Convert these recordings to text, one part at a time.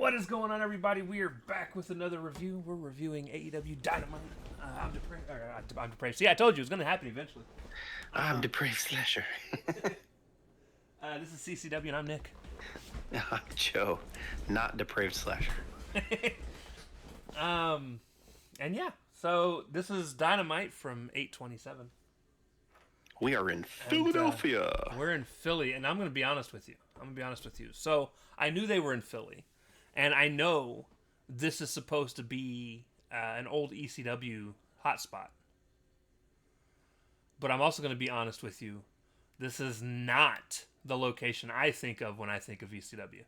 What is going on, everybody? We are back with another review. We're reviewing AEW Dynamite. I'm depraved. I'm depraved. See, I told you it was going to happen eventually. I'm depraved slasher. This is CCW, and I'm Nick. I'm Joe, not depraved slasher. And yeah, so this is Dynamite from 8/27. We are in Philadelphia. We're in Philly, and I'm going to be honest with you. So I knew they were in Philly, and I know this is supposed to be an old ECW hotspot. But I'm also going to be honest with you. This is not the location I think of when I think of ECW.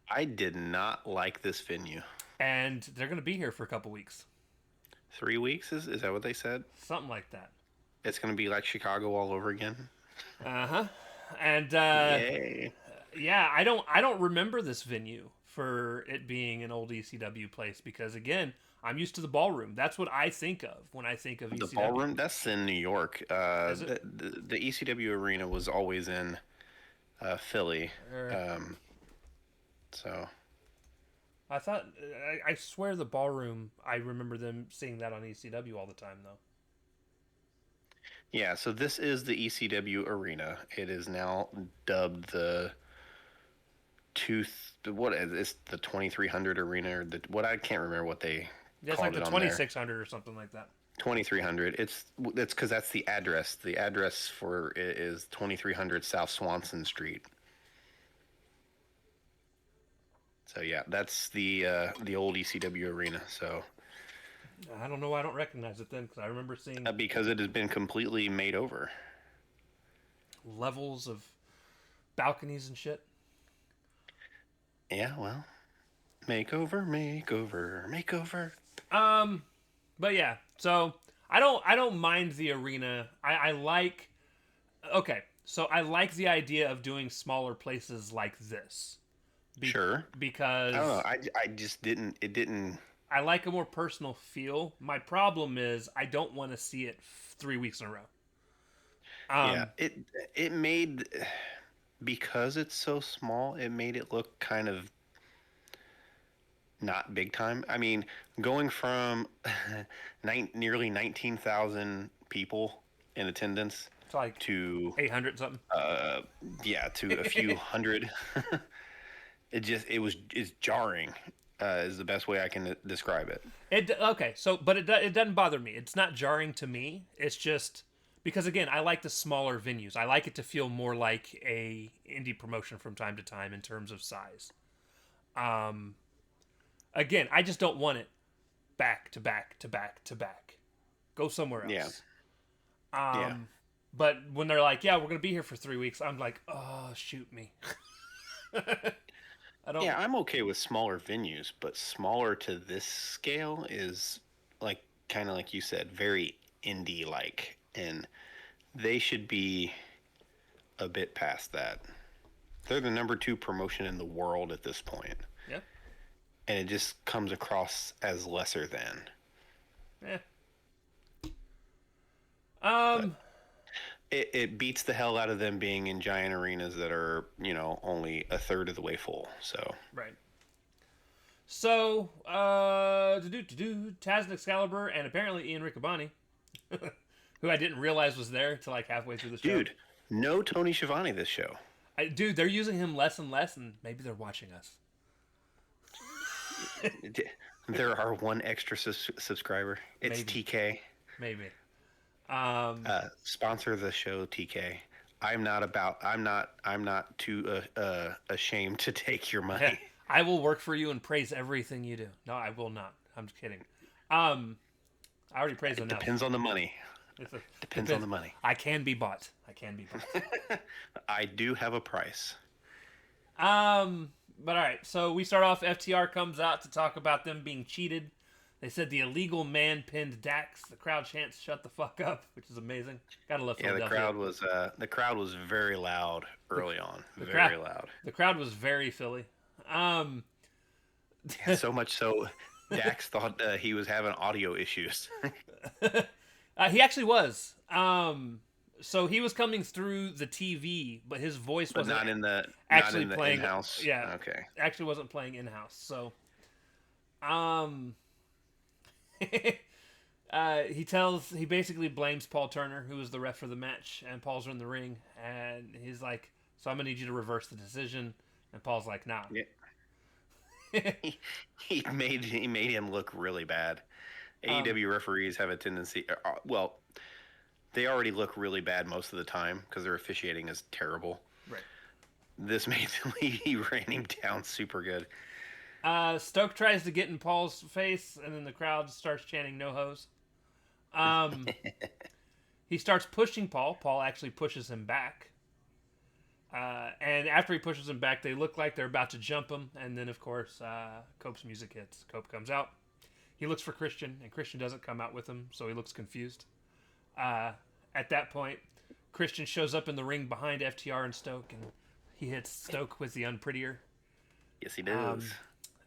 I did not like this venue. And they're going to be here for a couple weeks. 3 weeks, is that what they said? Something like that. It's going to be like Chicago all over again. Uh-huh. And Yay. yeah, I don't remember this venue for it being an old ECW place because again, I'm used to the ballroom. That's what I think of when I think of ECW. The ballroom, that's in New York. The ECW arena was always in Philly. So I thought I swear the ballroom, I remember them seeing that on ECW all the time though. yeah, so this is the ECW arena. It is now dubbed the what is it's the 2300 arena or what I can't remember what they Yeah, it's called like the 2600 or something like that. 2300. It's because that's the address. The address for it is 2300 South Swanson Street. So yeah, that's the old ECW arena. So I don't know why I don't recognize it then because I remember seeing because it has been completely made over. levels of balconies and shit. Yeah, well, makeover. But yeah, so I don't mind the arena. I like. Okay, so I like the idea of doing smaller places like this. Sure. Because I don't know. I just didn't. It didn't. I like a more personal feel. My problem is I don't want to see it 3 weeks in a row. Yeah, it made because it's so small. It made it look kind of not big time. I mean, going from nearly 19,000 people in attendance It's like to 800 something. Yeah, to a few hundred. It's jarring. Is the best way I can describe it. Okay, so but it doesn't bother me. It's not jarring to me. It's just because again, I like the smaller venues. I like it to feel more like a indie promotion from time to time in terms of size. Again, I just don't want it back to back to back to back. Go somewhere else. Yeah. But when they're like, "Yeah, we're gonna be here for 3 weeks," I'm like, "Oh, shoot me." I don't. Yeah, I'm okay with smaller venues, but smaller to this scale is like kind of like you said, very indie like, and they should be a bit past that. They're the number 2 promotion in the world at this point. Yeah. And it just comes across as lesser than. Yeah. But it beats the hell out of them being in giant arenas that are, only a third of the way full. So right. So, Taz and Excalibur and apparently Ian Riccaboni, who I didn't realize was there till like halfway through the show. Dude, no Tony Schiavone this show. Dude, they're using him less and less, and maybe they're watching us. There are one extra subscriber. It's Maybe. TK. Maybe. Sponsor the show, TK. I'm not too ashamed to take your money. I will work for you and praise everything you do. No, I will not. I'm just kidding. I already praise enough. Depends on the money. Depends on the money. I can be bought. I do have a price. But all right. So we start off. FTR comes out to talk about them being cheated. They said the illegal man pinned Dax. The crowd chants "Shut the fuck up," which is amazing. Gotta love Philadelphia. The crowd was very loud early on. Very loud. The crowd was very Philly. So much so, Dax thought he was having audio issues. He actually was. So he was coming through the TV, but his voice but wasn't not actually in the playing. in-house. Yeah, Okay. actually wasn't playing in house. So, um, he basically blames Paul Turner, who was the ref for the match, and Paul's in the ring, and he's like, "So I'm gonna need you to reverse the decision." And Paul's like, "Nah." Yeah. He made him look really bad. um, AEW referees have a tendency. Well, they already look really bad most of the time because their officiating is terrible. right. This made he ran him down super good. Stoke tries to get in Paul's face, and then the crowd starts chanting "No hose." Um, he starts pushing Paul. Paul actually pushes him back. And after he pushes him back, they look like they're about to jump him. And then, of course, Cope's music hits. Cope comes out. He looks for Christian, and Christian doesn't come out with him, so he looks confused. At that point, Christian shows up in the ring behind FTR and Stoke, and he hits Stoke with the unprettier. Yes, he does.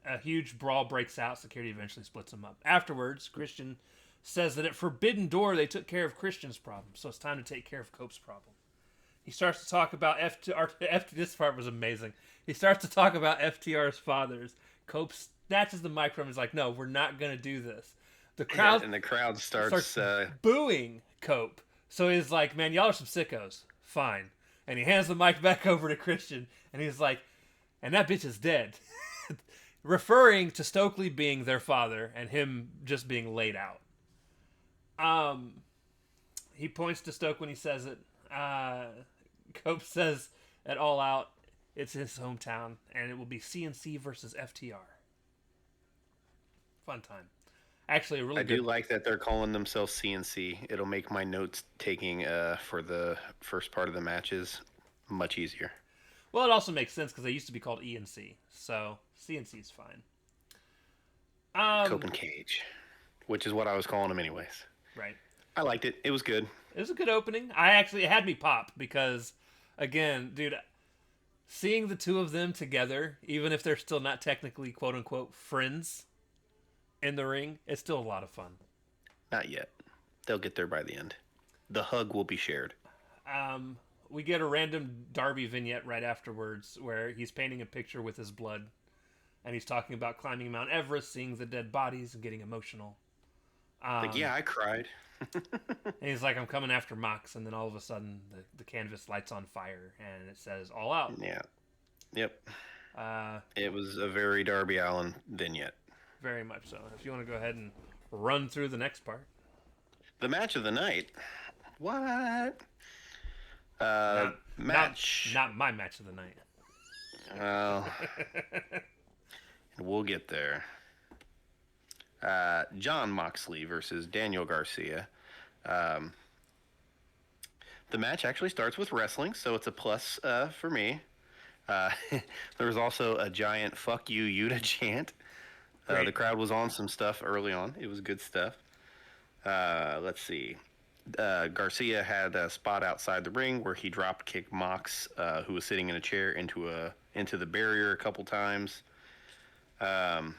A huge brawl breaks out. Security eventually splits them up. Afterwards, Christian says that at Forbidden Door, they took care of Christian's problem, so it's time to take care of Cope's problem. He starts to talk about FTR. This part was amazing. He starts to talk about FTR's fathers. Cope snatches the mic from him and is like, "No, we're not going to do this." The crowd and the crowd starts booing Cope. So he's like, "Man, y'all are some sickos." Fine. And he hands the mic back over to Christian, and he's like, "And that bitch is dead." Referring to Stokely being their father and him just being laid out. He points to Stoke when he says it. Cope says at All Out, it's his hometown, and it will be CNC versus FTR. Fun time. Actually, a really I good. do like that they're calling themselves CNC. It'll make my notes taking for the first part of the matches much easier. Well, it also makes sense because they used to be called ENC, so CNC is fine. Cope and Cage, which is what I was calling them anyways. Right. I liked it. It was good. It was a good opening. It had me pop because, again, dude, seeing the two of them together, even if they're still not technically quote unquote friends in the ring, it's still a lot of fun. Not yet. They'll get there by the end. The hug will be shared. We get a random Darby vignette right afterwards where he's painting a picture with his blood, and he's talking about climbing Mount Everest, seeing the dead bodies, and getting emotional. Yeah, I cried. And he's like, "I'm coming after Mox," and then all of a sudden the canvas lights on fire and it says "All Out." Yeah. Yep. It was a very Darby Allin vignette. Very much so. If you want to go ahead and run through the next part. The match of the night. What? Match. Not my match of the night. Well, we'll get there. John Moxley versus Daniel Garcia. The match actually starts with wrestling, so it's a plus for me. There was also a giant "fuck you, Yuta" chant. The crowd was on some stuff early on. It was good stuff. Let's see. Garcia had a spot outside the ring where he drop kicked Mox, who was sitting in a chair, into the barrier a couple times. Of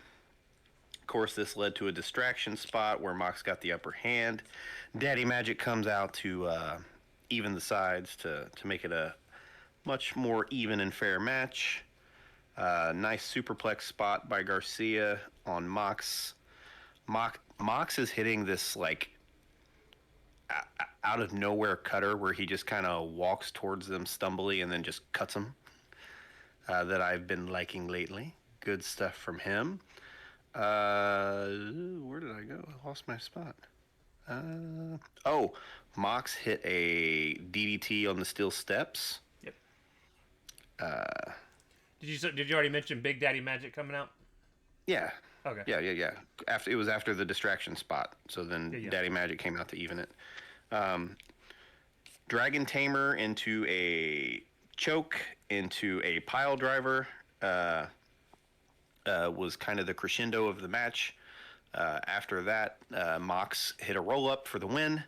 course, this led to a distraction spot where Mox got the upper hand. Daddy Magic comes out to even the sides to make it a much more even and fair match. Nice superplex spot by Garcia on Mox. Mox is hitting this like out of nowhere cutter where he just kind of walks towards them stumbly and then just cuts them. That I've been liking lately. Good stuff from him. Where did I go? I lost my spot. Mox hit a DDT on the steel steps. Yep. Did you already mention Big Daddy Magic coming out? Yeah. Okay. Yeah. After the distraction spot, so then Daddy Magic came out to even it. Dragon Tamer into a choke into a pile driver was kind of the crescendo of the match. After that, Mox hit a roll up for the win.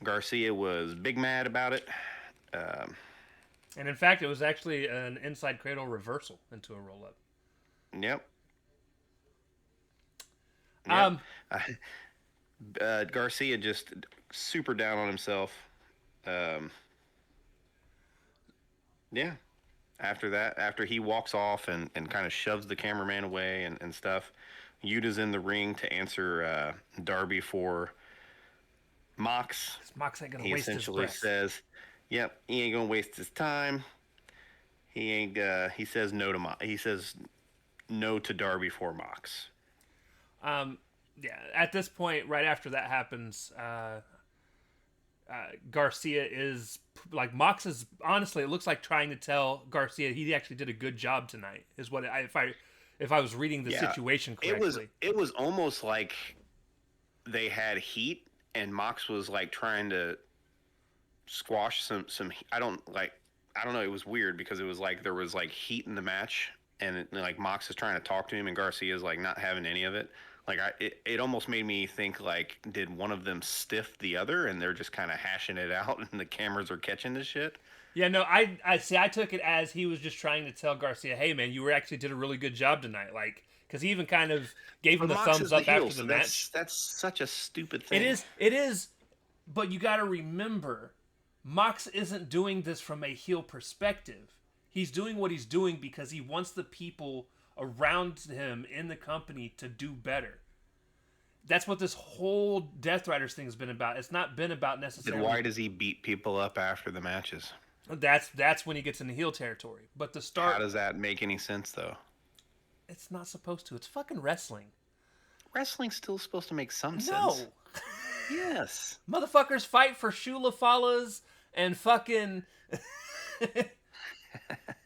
Garcia was big mad about it. And in fact, it was actually an inside cradle reversal into a roll up. Yep. Garcia just super down on himself. Um, yeah. After that, after he walks off and kind of shoves the cameraman away and stuff, Yuta's in the ring to answer Darby for Mox. Mox ain't gonna He waste his essentially breath. says, "Yep, he ain't gonna waste his time. He ain't." He says no to He says no to Darby for Mox. Um, yeah. At this point, right after that happens, Garcia is like Mox is honestly. It looks like trying to tell Garcia he actually did a good job tonight. Is what if I was reading the Yeah, situation it was correctly. it was almost like they had heat, and Mox was like trying to squash some. I don't know. It was weird because it was like there was like heat in the match, and like Mox is trying to talk to him, and Garcia's like not having any of it. Like it almost made me think like, did one of them stiff the other, and they're just kind of hashing it out, and the cameras are catching this shit. Yeah, no, I see. I took it as he was just trying to tell Garcia, "Hey, man, you were actually did a really good job tonight." Like, because he even kind of gave him But the Mox thumbs is the up heel, after the so match. that's such a stupid It thing. is, it is, but you got to remember, Mox isn't doing this from a heel perspective. He's doing what he's doing because he wants the people around him in the company to do better. That's what this whole Death Riders thing has been about. It's not been about Then necessarily. why does he beat people up after the matches? That's when he gets into heel territory. But the How start, does that make any sense, though? it's not supposed to. It's fucking wrestling. Wrestling's still supposed to make some sense. No. Yes. Motherfuckers fight for Shula Falas and fucking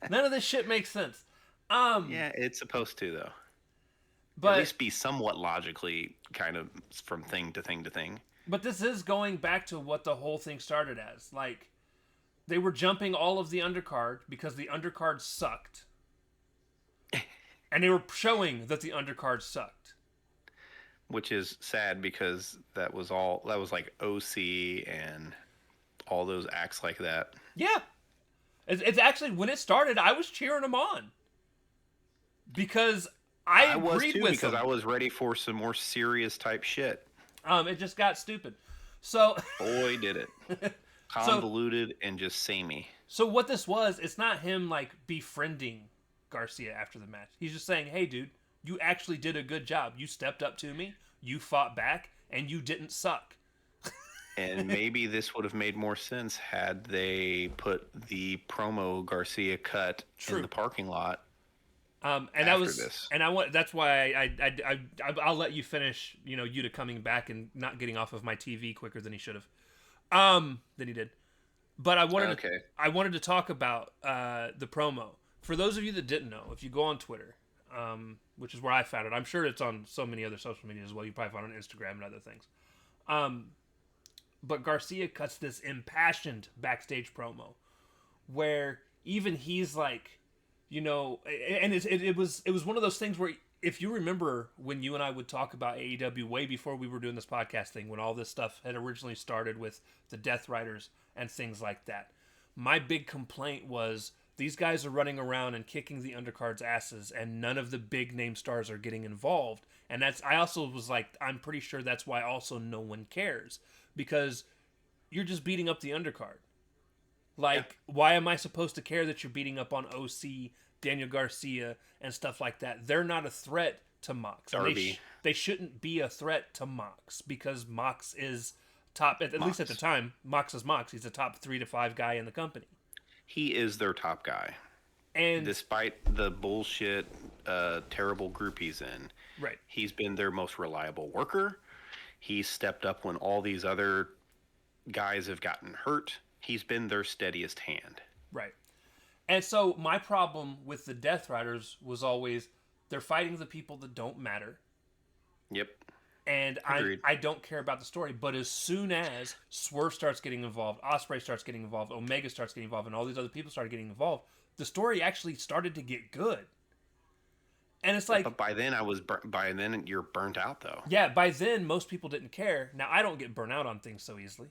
none of this shit makes sense. Yeah, it's supposed to, though. At But least be somewhat logically kind of from thing to thing to thing. but this is going back to what the whole thing started as. Like they were jumping all of the undercard because the undercard sucked. And they were showing that the undercard sucked. Which is sad because that was like OC and all those acts like that. Yeah. It's actually when it started, I was cheering them on. Because I I was agreed too with because them. I was ready for some more serious type shit. It just got stupid. So Boy, did it. so Convoluted and just samey. so what this was, it's not him like befriending Garcia after the match. He's just saying, "Hey, dude, you actually did a good job. You stepped up to me, you fought back, and you didn't suck." And maybe this would have made more sense had they put the promo Garcia cut True. in the parking lot And that after was, this. and I want. That's why I'll let you finish. You know, Yuta coming back and not getting off of my TV quicker than he should have. Than he did. But Okay. I wanted to talk about the promo. For those of you that didn't know, if you go on Twitter, which is where I found it, I'm sure it's on so many other social media as well. You probably find it on Instagram and other things. But Garcia cuts this impassioned backstage promo where even he's like, you know, and it was one of those things where if you remember when you and I would talk about AEW way before we were doing this podcast thing, when all this stuff had originally started with the Death Riders and things like that, my big complaint was these guys are running around and kicking the undercard's asses and none of the big name stars are getting involved. And that's, I also was like, I'm pretty sure that's why also no one cares, because you're just beating up the undercard. Like, why am I supposed to care that you're beating up on OC, Daniel Garcia, and stuff like that? They're not a threat to Mox. And Darby. they shouldn't be a threat to Mox because Mox is top, at least at the time, Mox is Mox. He's a top 3 to 5 guy in the company. He is their top guy. And Despite the bullshit, terrible group he's in, right, he's been their most reliable worker. He's stepped up when all these other guys have gotten hurt. He's been their steadiest hand. right. And so my problem with the Death Riders was always they're fighting the people that don't matter. Yep. And I don't care about the story. But as soon as Swerve starts getting involved, Ospreay starts getting involved, Omega starts getting involved, and all these other people start getting involved, the story actually started to get good. And it's like, But by then by then you're burnt out though. yeah, by then most people didn't care. Now I don't get burnt out on things so easily.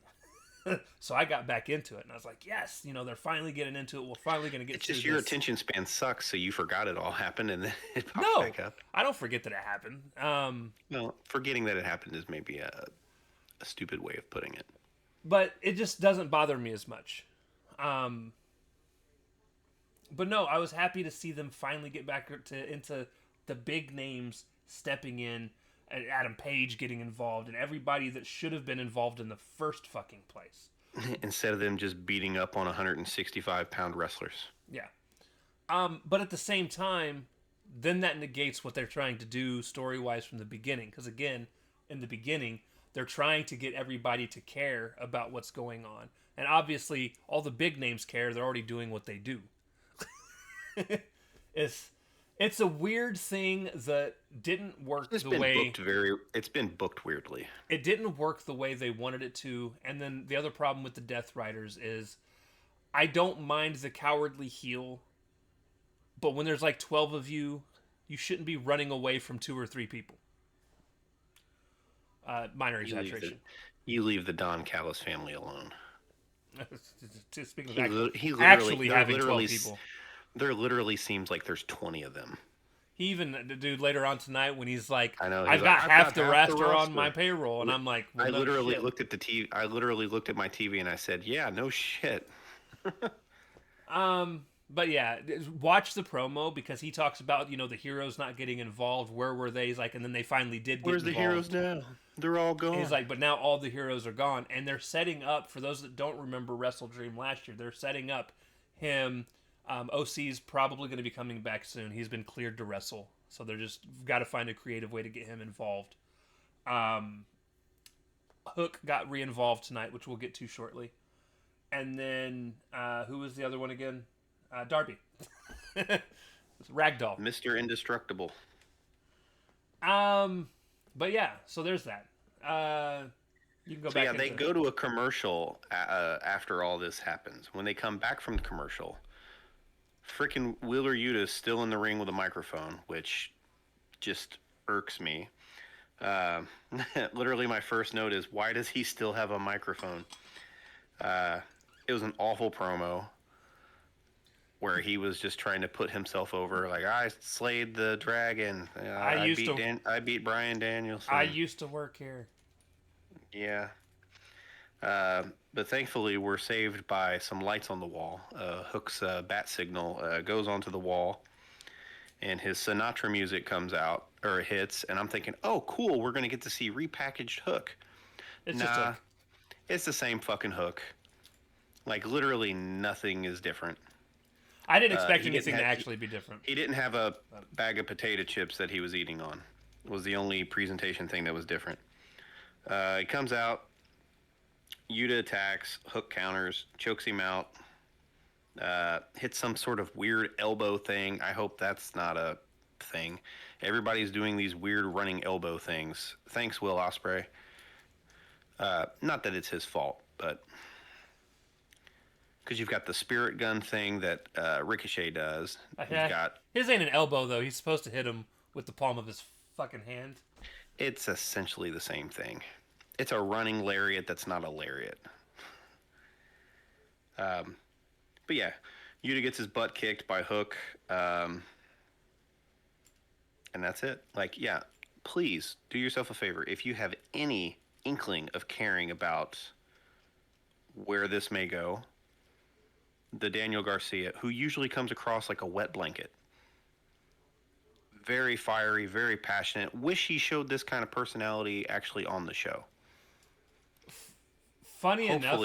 So I got back into it, and I was like, yes, you know, they're finally getting into it. We're finally going to get It's through just your this. attention span sucks, so you forgot it all happened and then it pops No, back up. I don't forget that it happened. No, forgetting that it happened is maybe a stupid way of putting it. but it just doesn't bother me as much. Um, but no, I was happy to see them finally get back into the big names stepping in, and Adam Page getting involved, and everybody that should have been involved in the first fucking place. Instead of them just beating up on 165-pound wrestlers. Yeah. But at the same time, then that negates what they're trying to do story-wise from the beginning. Because again, in the beginning, they're trying to get everybody to care about what's going on. And obviously, all the big names care. They're already doing what they do. it's a weird thing that didn't work the way... It's been booked weirdly. It didn't work the way they wanted it to. And then the other problem with the Death Riders is I don't mind the cowardly heel, but when there's like 12 of you, you shouldn't be running away from 2 or 3 people. Minor exaggeration. You leave the Don Callis family alone. Speaking of actually having 12 people. There literally seems like there's 20 of them. He even, the dude later on tonight when he's like, I've got half the roster on my payroll. And I'm like, well, I literally looked at the TV. I literally looked at my TV and I said, yeah, no shit. But yeah, watch the promo because he talks about, the heroes not getting involved. Where were they? He's like, and then they finally did get Where's involved. the heroes now? They're all gone. He's like, but now all the heroes are gone. And they're setting up, for those that don't remember Wrestle Dream last year, they're setting up him. OC's probably going to be coming back soon. He's been cleared to wrestle. So they're just got to find a creative way to get him involved. Hook got re-involved tonight, which we'll get to shortly. And then, who was the other one again? Darby. Ragdoll. Mr. Indestructible. But yeah, so there's that. You can go back. Yeah, they go to a commercial after all this happens. When they come back from the commercial, freaking Wheeler Yuta is still in the ring with a microphone, which just irks me. Literally, my first note is, why does he still have a microphone? It was an awful promo where he was just trying to put himself over, like, I slayed the dragon. I beat Bryan Danielson. I used to work here. Yeah. But thankfully, we're saved by some lights on the wall. Hook's bat signal goes onto the wall, and his Sinatra music comes out, or hits, and I'm thinking, oh, cool, we're going to get to see repackaged Hook. It's just Hook. It's the same fucking Hook. Like, literally nothing is different. I didn't expect anything to actually be different. He didn't have a bag of potato chips that he was eating on. It was the only presentation thing that was different. He comes out. Yuta attacks. Hook counters. Chokes him out. Hits some sort of weird elbow thing. I hope that's not a thing. Everybody's doing these weird running elbow things. Thanks, Will Ospreay. Not that it's his fault, but... Because you've got the spirit gun thing that Ricochet does. His ain't an elbow, though. He's supposed to hit him with the palm of his fucking hand. It's essentially the same thing. It's a running lariat that's not a lariat. But yeah, Yuta gets his butt kicked by Hook. And that's it. Like, yeah, please do yourself a favor. If you have any inkling of caring about where this may go, the Daniel Garcia, who usually comes across like a wet blanket. Very fiery, very passionate. Wish he showed this kind of personality actually on the show. Funny enough,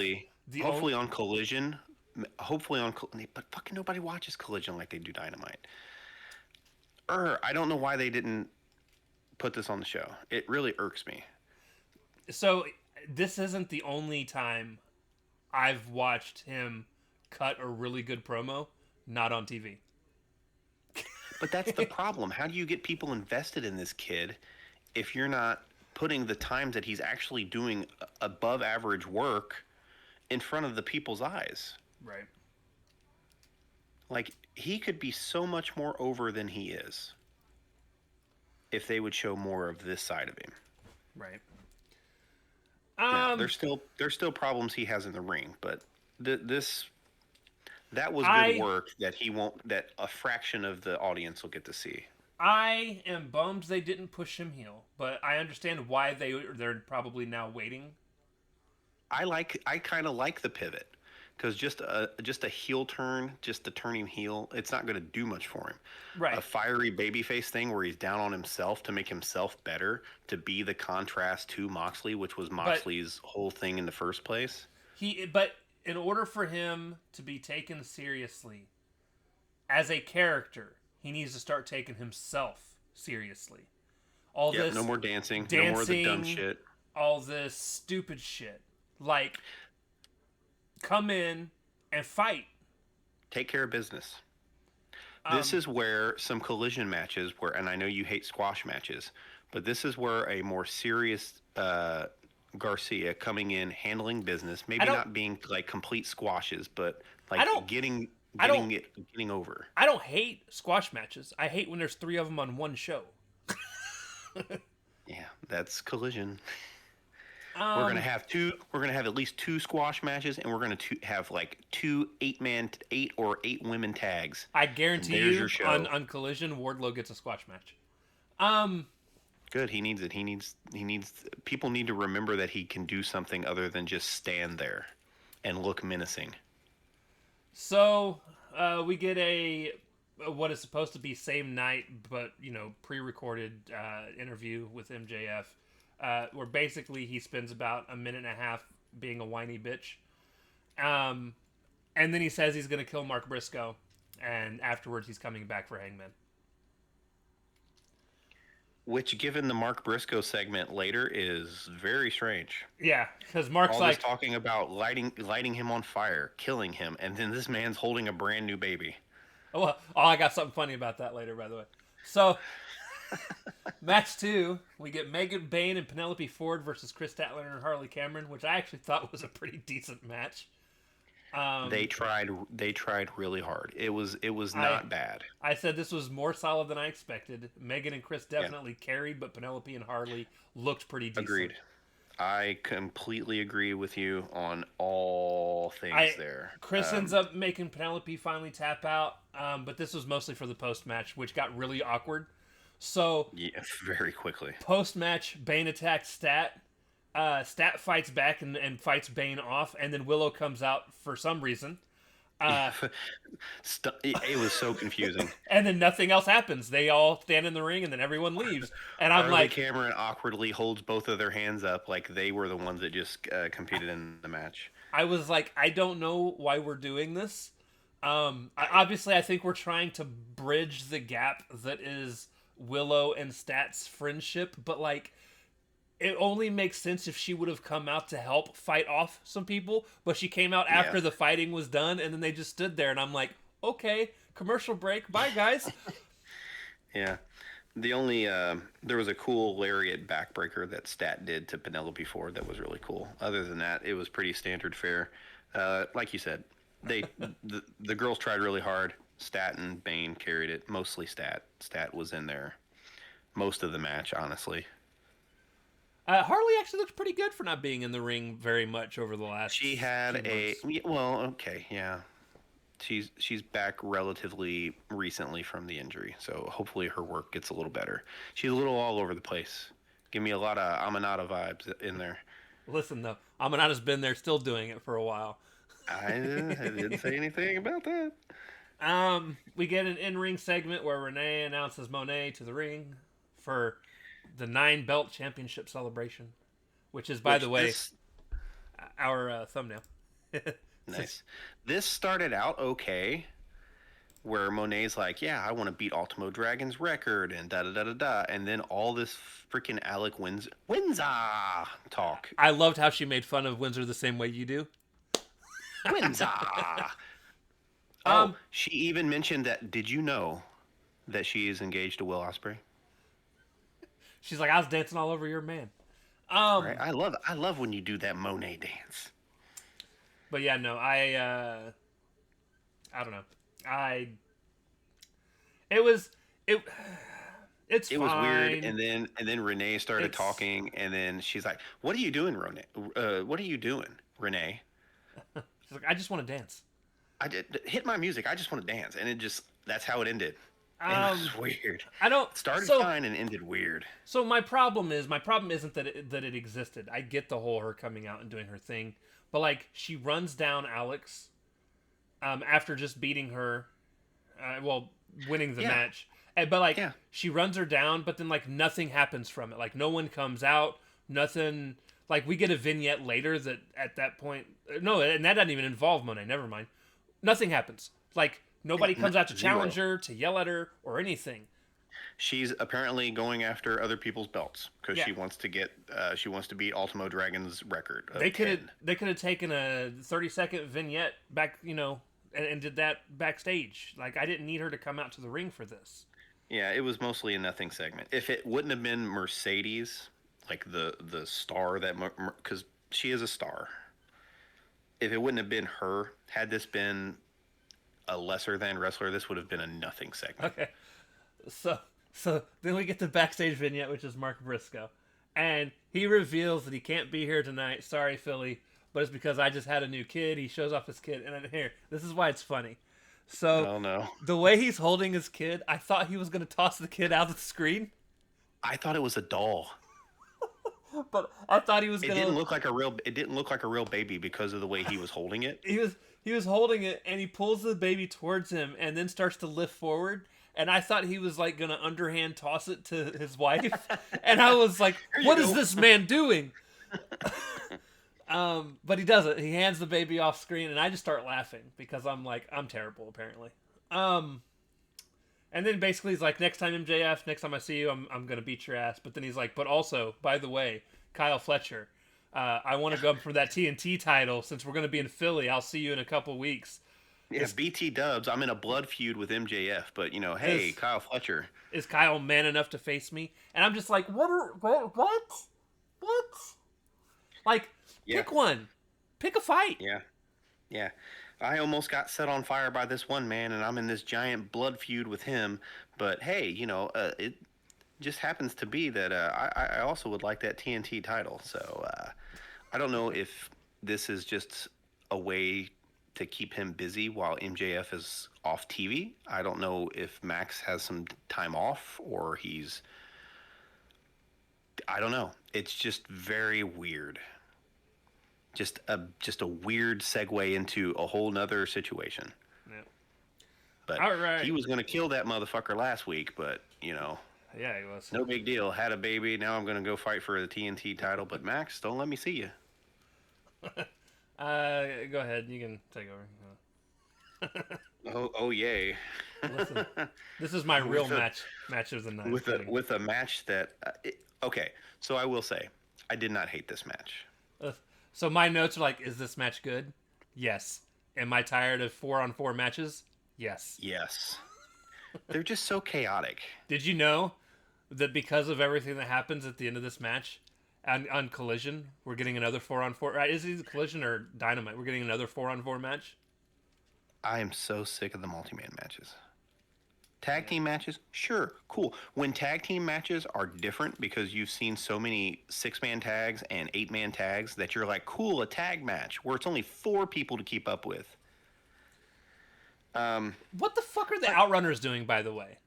hopefully on Collision. But fucking nobody watches Collision like they do Dynamite. I don't know why they didn't put this on the show. It really irks me. So this isn't the only time I've watched him cut a really good promo, not on TV. But that's the problem. How do you get people invested in this kid if you're not putting the times that he's actually doing above average work in front of the people's eyes? Right. Like, he could be so much more over than he is if they would show more of this side of him. Right. Now, there's still problems he has in the ring, but that was good work that a fraction of the audience will get to see. I am bummed they didn't push him heel, but I understand why they're probably now waiting. I kind of like the pivot because just a heel turn, just the turning heel, it's not going to do much for him. A Right. fiery babyface thing where he's down on himself to make himself better, to be the contrast to Moxley, which was But Moxley's whole thing in the first place. but in order for him to be taken seriously as a character, he needs to start taking himself seriously. All Yep, this no more dancing, no more of the dumb dancing, shit. all this stupid shit. Like, come in and fight. Take care of business. This Um, is where some collision matches where, and I know you hate squash matches, but this is where a more serious Garcia coming in, handling business, I maybe don't, not being like complete squashes, but I like don't, getting I don't, getting over. I don't hate squash matches. I hate when there's three of them on one show. Yeah, that's collision. We're gonna Um, have two. We're gonna have at least two squash matches, and we're gonna have like two 8 women tags. I And guarantee there's you your show. on Collision, Wardlow gets a squash match. Um, Good. He needs it. He needs. People need to remember that he can do something other than just stand there and look menacing. so we get what is supposed to be same night, but pre-recorded interview with MJF, where basically he spends about a minute and a half being a whiny bitch, um, and then he says he's gonna kill Mark Briscoe, and afterwards he's coming back for Hangman. Which, given the Mark Briscoe segment later, is very strange. Yeah, because Mark's All like, this talking about lighting him on fire, killing him, and then this man's holding a brand new baby. oh, I got something funny about that later, by the way. So, match 2, we get Megan Bayne and Penelope Ford versus Chris Statlander and Harley Cameron, which I actually thought was a pretty decent match. They tried really hard. It was not bad. I said this was more solid than I expected. Megan and Chris Yeah, definitely carried, but Penelope and Harley looked pretty decent. agreed. I completely agree with you on all things there. Chris ends up making Penelope finally tap out, but this was mostly for the post match, which got really awkward. So Yeah, very quickly. post match, Bane attacks Stat. Stat fights back and fights Bane off, and then Willow comes out for some reason. It was so confusing. And then nothing else happens. They all stand in the ring, and then everyone leaves. And I'm Harley like, Cameron awkwardly holds both of their hands up like they were the ones that just competed in the match. I was like, I don't know why we're doing this. Obviously, I think we're trying to bridge the gap that is Willow and Stat's friendship, but like, it only makes sense if she would have come out to help fight off some people, but she came out after Yeah. the fighting was done, and then they just stood there, and I'm like, okay, commercial break, bye guys. Yeah. The only there was a cool lariat backbreaker that Stat did to Penelope Ford that was really cool. Other than that, it was pretty standard fare. Like you said, the girls tried really hard. Stat and Bane carried it. Mostly Stat. Stat was in there most of the match, honestly. Harley actually looked pretty good for not being in the ring very much over the last. She had few a months. well, okay, yeah. She's back relatively recently from the injury, so hopefully her work gets a little better. She's a little all over the place. Give me a lot of Aminata vibes in there. Listen though, Amanada's been there, still doing it for a while. I didn't say anything about that. We get an in-ring segment where Renee announces Monet to the ring for the 9-belt championship celebration, which is, by Which the way, this, our thumbnail. nice. This started out okay, where Monet's like, "Yeah, I want to beat Ultimo Dragon's record," and da da da da da, and then all this freaking Alec Windsor talk. I loved how she made fun of Windsor the same way you do. Windsor. Oh, Um, she even mentioned that. Did you know that she is engaged to Will Ospreay? She's like, I was dancing all over your man. Right. I love when you do that Monet dance. But yeah, no, I don't know. It was it. It's It was weird, fine. and then Renee started It's talking, and then she's like, "What are you doing, Renee? What are you doing, Renee? She's like, I just want to dance. I did hit my music. I just want to dance," and that's how it ended. It was weird. I don't. It started So fine and ended weird. so my problem isn't that it existed. I get the whole her coming out and doing her thing, but like she runs down Alex after just beating her, winning the Yeah, match. But like yeah. she runs her down, but then like nothing happens from it. Like no one comes out, nothing. Like we get a vignette later that at that point, no, and that doesn't even involve Monet. Never mind. Nothing happens. Like nobody comes out to challenge Zero. her, to yell at her, or anything. She's apparently going after other people's belts because Yeah, she wants to beat Ultimo Dragon's record of they could have 10. taken a 30-second vignette back, and did that backstage. Like I didn't need her to come out to the ring for this. Yeah, it was mostly a nothing segment. If it wouldn't have been Mercedes, like the star that because she is a star. If it wouldn't have been her, had this been a lesser than wrestler, this would have been a nothing segment. Okay, so then we get the backstage vignette, which is Mark Briscoe, and he reveals that he can't be here tonight. Sorry, Philly, but it's because I just had a new kid. He shows off his kid, and then here, this is why it's funny. So Oh no. the way he's holding his kid, I thought he was gonna toss the kid out of the screen, I thought it was a doll. but I thought he was It gonna. didn't look like a real. It didn't look like a real baby because of the way he was holding it. He was holding it, and he pulls the baby towards him, and then starts to lift forward. And I thought he was like gonna underhand toss it to his wife, and I was like, "What is this man doing?" But he doesn't. He hands the baby off screen, and I just start laughing because I'm like, I'm terrible apparently. And then basically he's like, next time MJF, next time I see you, I'm gonna beat your ass. But then he's like, but also, by the way, Kyle Fletcher, I want to go for that TNT title since we're gonna be in Philly. I'll see you in a couple weeks. Yeah, BT Dubs. I'm in a blood feud with MJF, but hey, Kyle Fletcher. Is Kyle man enough to face me? And I'm just like, what? Like, Yeah. pick one. Pick a fight. Yeah, yeah. I almost got set on fire by this one man, and I'm in this giant blood feud with him. But hey, it just happens to be that I also would like that TNT title. So I don't know if this is just a way to keep him busy while MJF is off TV. I don't know if Max has some time off or I don't know. It's just very weird. Just a weird segue into a whole nother situation. Yeah. But All right. he was going to kill that motherfucker last week, but Yeah, he was. no big deal. Had a baby. Now I'm going to go fight for the TNT title. But Max, don't let me see you. Go ahead. You can take over. Oh yay! Listen, this is my real match of the night. With a match that okay. So I will say, I did not hate this match. So my notes are like, is this match good? Yes. Am I tired of 4-on-4 matches? Yes. Yes. They're just so chaotic. Did you know that because of everything that happens at the end of this match, on Collision, we're getting another 4-on-4? Right? Is it Collision or Dynamite? We're getting another 4-on-4 match. I am so sick of the multi-man matches. Tag team matches, sure, cool. When tag team matches are different because you've seen so many 6-man tags and 8-man tags that you're like, cool, a tag match where it's only 4 people to keep up with. What the fuck are the Outrunners doing, by the way?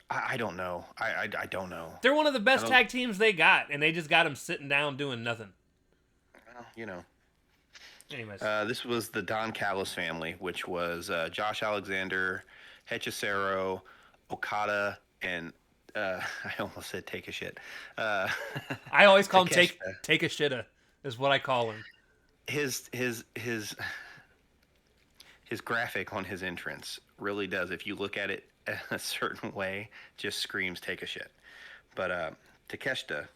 I don't know. I don't know. They're one of the best tag teams they got, and they just got them sitting down doing nothing. Well, Anyways. This was the Don Callis family, which was Josh Alexander, Hechicero, Okada, and I almost said take a shit. I always call him take a shitta, is what I call him. His graphic on his entrance really does, if you look at it a certain way, just screams take a shit. But Takeshita,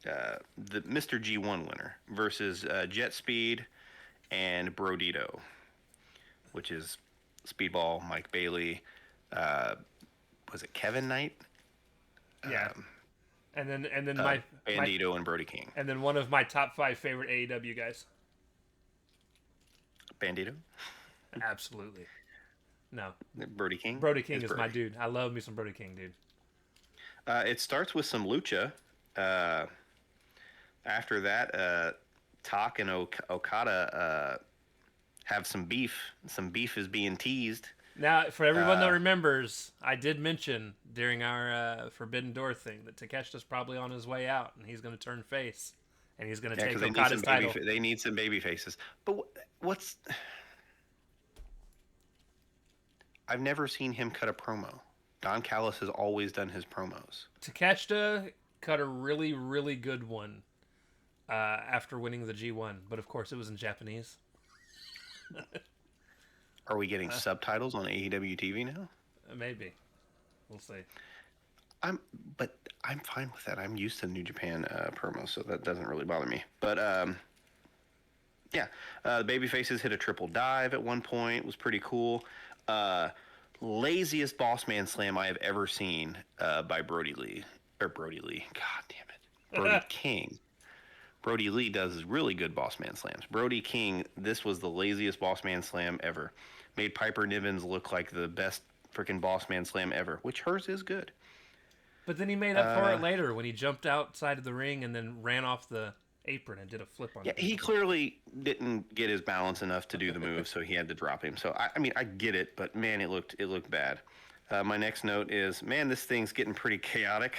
the Mr. G1 winner, versus Jet Speed and Brodito, which is Speedball, Mike Bailey, was it Kevin Knight? Yeah. And then Bandito and Brody King. And then one of my top 5 favorite AEW guys. Bandito? Absolutely. No. Brody King? Brody King is my dude. I love me some Brody King, dude. It starts with some lucha. After that, Tak and Okada have some beef. Some beef is being teased. Now, for everyone that remembers, I did mention during our Forbidden Door thing that Takeshita's probably on his way out, and he's going to turn face, and he's going to Yeah, take because they need Okada's some baby. title. They need some baby faces. But what's? I've never seen him cut a promo. Don Callis has always done his promos. Takeshita cut a really, really good one after winning the G1, but of course it was in Japanese. Are we getting subtitles on AEW TV now? Maybe. We'll see. I'm, but I'm fine with that. I'm used to New Japan promos, so that doesn't really bother me. But yeah, the babyfaces hit a triple dive at one point. It was pretty cool. Laziest boss man slam I have ever seen by Brody Lee. God damn it. Brody King. Brody Lee does really good boss man slams. Brody King, this was the laziest boss man slam ever. Made Piper Nivens look like the best freaking boss man slam ever, which hers is good. But then he made up for it later when he jumped outside of the ring and then ran off the apron and did a flip on it. Yeah, he clearly didn't get his balance enough to do the move, so he had to drop him. So I mean, I get it, but man, it looked bad. My next note is, man, this thing's getting pretty chaotic.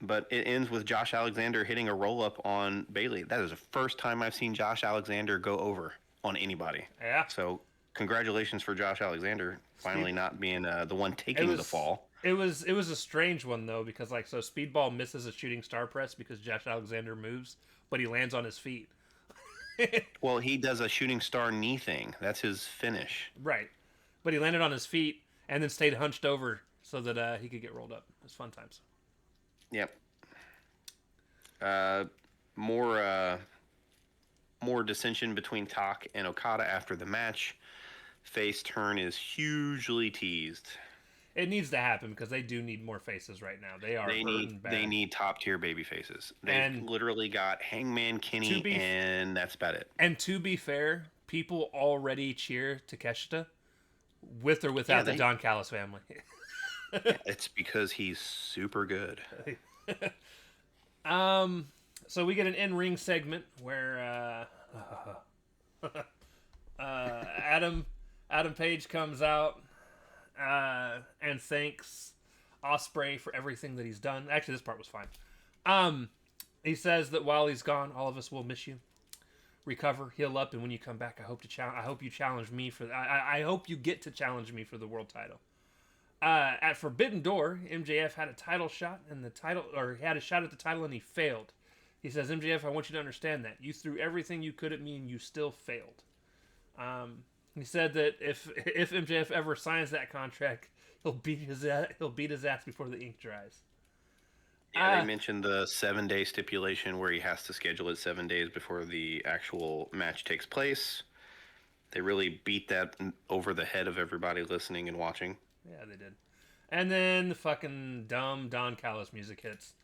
But it ends with Josh Alexander hitting a roll-up on Bayley. That is the first time I've seen Josh Alexander go over on anybody. Yeah. So congratulations for Josh Alexander finally not being the one taking the fall. It was a strange one though, because so Speedball misses a shooting star press because Josh Alexander moves, but he lands on his feet. Well, he does a shooting star knee thing. That's his finish. Right. But he landed on his feet and then stayed hunched over so that he could get rolled up. It was fun times. Yep. More dissension between Tak and Okada after the match. Face turn is hugely teased. It needs to happen because they do need more faces right now. They need top tier baby faces. They've literally got Hangman Kenny, and that's about it. And to be fair, people already cheer Takeshita with or without the Don Callis family. It's because he's super good. So we get an in-ring segment where Adam Page comes out and thanks Ospreay for everything that he's done. Actually, this part was fine. He says that while he's gone, all of us will miss you. Recover, heal up, and when you come back, I hope you challenge me for. I hope you get to challenge me for the world title. At Forbidden Door, MJF had a title shot, and he had a shot at the title, and he failed. He says, "MJF, I want you to understand that you threw everything you could at me, and you still failed." He said that if MJF ever signs that contract, he'll beat his ass before the ink dries. Yeah, they mentioned the 7-day stipulation where he has to schedule it 7 days before the actual match takes place. They really beat that over the head of everybody listening and watching. Yeah, they did. And then the fucking dumb Don Callis music hits.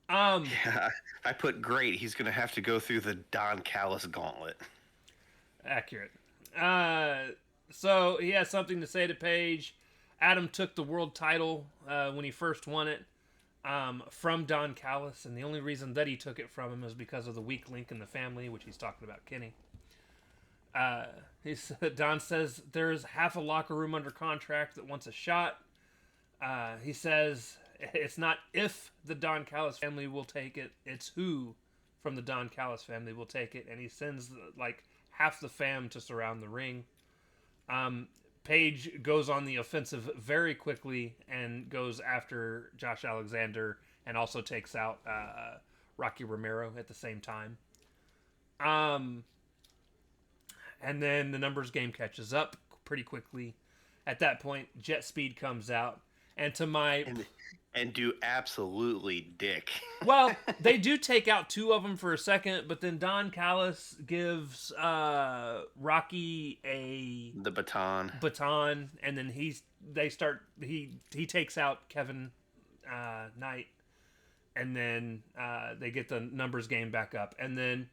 Yeah, I put great. He's going to have to go through the Don Callis gauntlet. Accurate. So he has something to say to Page. Adam took the world title when he first won it from Don Callis, and the only reason that he took it from him is because of the weak link in the family, which he's talking about Kenny. Don says there's half a locker room under contract that wants a shot. He says it's not if the Don Callis family will take it, it's who from the Don Callis family will take it, and he sends half the fam to surround the ring. Page goes on the offensive very quickly and goes after Josh Alexander and also takes out Rocky Romero at the same time. And then the numbers game catches up pretty quickly. At that point, Jet Speed comes out. And to my... And do absolutely dick. Well, they do take out two of them for a second, but then Don Callis gives Rocky the baton, and then he takes out Kevin Knight, and then they get the numbers game back up, and then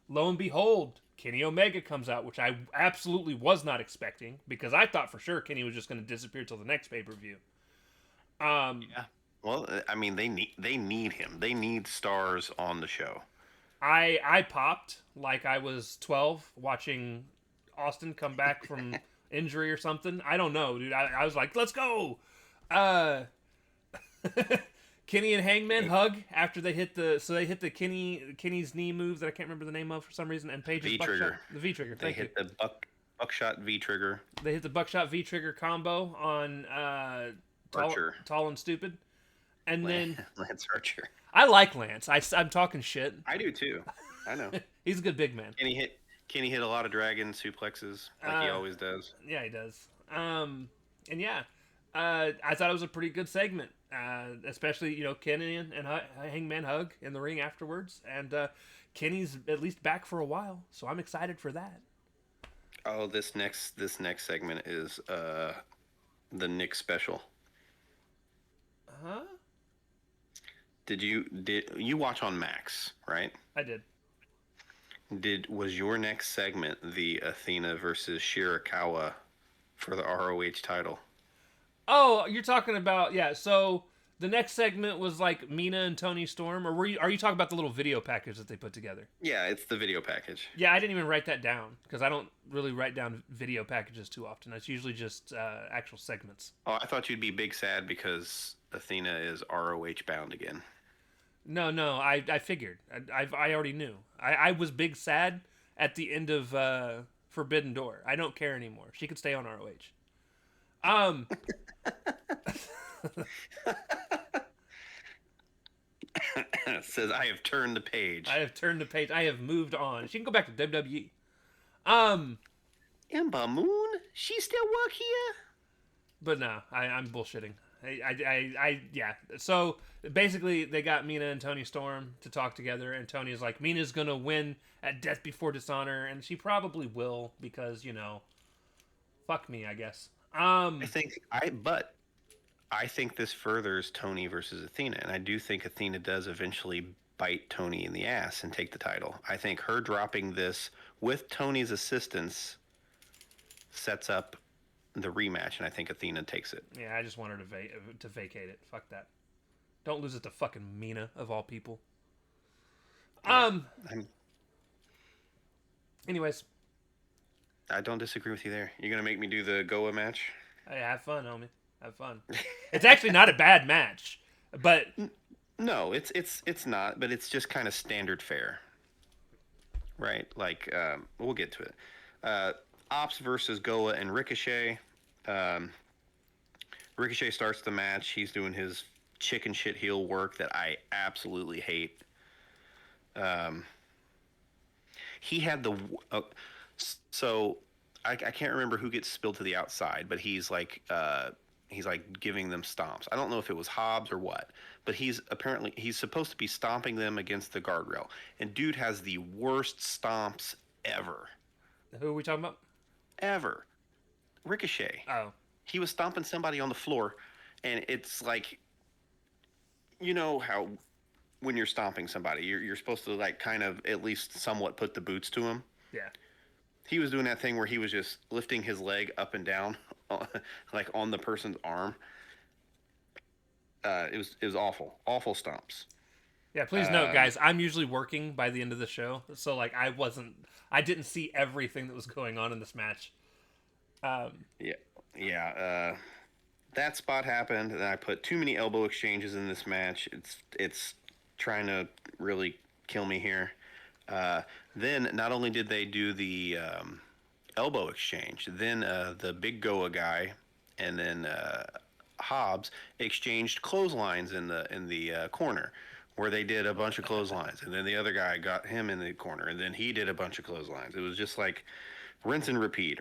lo and behold, Kenny Omega comes out, which I absolutely was not expecting because I thought for sure Kenny was just going to disappear till the next pay-per-view. Yeah. Well, I mean, they need him. They need stars on the show. I popped like I was 12 watching Austin come back from injury or something. I don't know, dude. I was like, let's go. Uh, Kenny and Hangman hug after they hit the Kenny's knee move that I can't remember the name of for some reason, and Page's V buckshot, trigger. the V trigger. They Thank you. hit the buckshot V trigger. They hit the buckshot V trigger combo on Archer. tall and stupid, and then Lance Archer. I like Lance. I'm talking shit. I do too. I know. He's a good big man. Kenny hit a lot of dragon suplexes like he always does. Yeah, he does. And yeah, I thought it was a pretty good segment, especially Kenny and Hangman hug in the ring afterwards, and Kenny's at least back for a while, so I'm excited for that. Oh, this next segment is the Nick special. Huh? Did you watch on Max, right? I did. Was your next segment the Athena versus Shirakawa for the ROH title? Oh, you're talking about, yeah. So the next segment was like Mina and Tony Storm, or are you talking about the little video package that they put together? Yeah, it's the video package. Yeah, I didn't even write that down because I don't really write down video packages too often. It's usually just actual segments. Oh, I thought you'd be big sad because Athena is ROH bound again. No, I figured. I already knew. I was big sad at the end of Forbidden Door. I don't care anymore. She could stay on ROH. Says I have turned the page. I have turned the page. I have moved on. She can go back to WWE. Ember Moon, she still work here? But no, I'm bullshitting. Yeah. So basically, they got Mina and Tony Storm to talk together, and Tony's like, Mina's gonna win at Death Before Dishonor, and she probably will because fuck me, I guess. I think this furthers Tony versus Athena, and I do think Athena does eventually bite Tony in the ass and take the title. I think her dropping this with Tony's assistance sets up the rematch, and I think Athena takes it. Yeah, I just want her to vacate it. Fuck that. Don't lose it to fucking Mina of all people. Anyways, I don't disagree with you there. You're gonna make me do the Goa match? hey, have fun, homie. Have fun. It's actually not a bad match, but no, it's not. But it's just kind of standard fare, right? Like we'll get to it. Ops versus Goa and Ricochet. Ricochet starts the match. He's doing his chicken shit heel work that I absolutely hate. He had the so I can't remember who gets spilled to the outside, but he's like giving them stomps. I don't know if it was Hobbs or what, but he's supposed to be stomping them against the guardrail. And dude has the worst stomps ever. who are we talking about? Ever. Ricochet. Oh. He was stomping somebody on the floor, and it's like, you know how when you're stomping somebody, you're supposed to like kind of at least somewhat put the boots to him. Yeah. He was doing that thing where he was just lifting his leg up and down, like on the person's arm. It was awful stomps. Yeah, please note, guys, I'm usually working by the end of the show, so like I didn't see everything that was going on in this match. That spot happened, and I put too many elbow exchanges in this match. It's trying to really kill me here. Then not only did they do the elbow exchange, then the big Goa guy and then Hobbs exchanged clotheslines in the corner, where they did a bunch of clotheslines, and then the other guy got him in the corner, and then he did a bunch of clotheslines. It was just like rinse and repeat.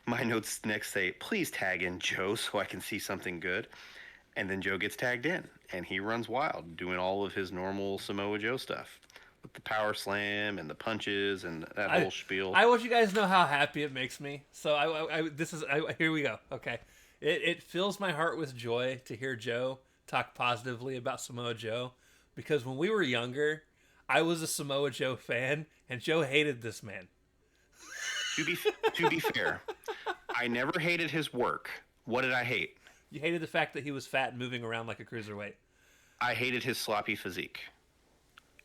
My notes next say, please tag in Joe so I can see something good. And then Joe gets tagged in, and he runs wild, doing all of his normal Samoa Joe stuff. With the power slam and the punches and that whole spiel. I want you guys to know how happy it makes me. So here we go. Okay. It fills my heart with joy to hear Joe talk positively about Samoa Joe. Because when we were younger, I was a Samoa Joe fan, and Joe hated this man. To be fair, I never hated his work. What did I hate? You hated the fact that he was fat and moving around like a cruiserweight. I hated his sloppy physique.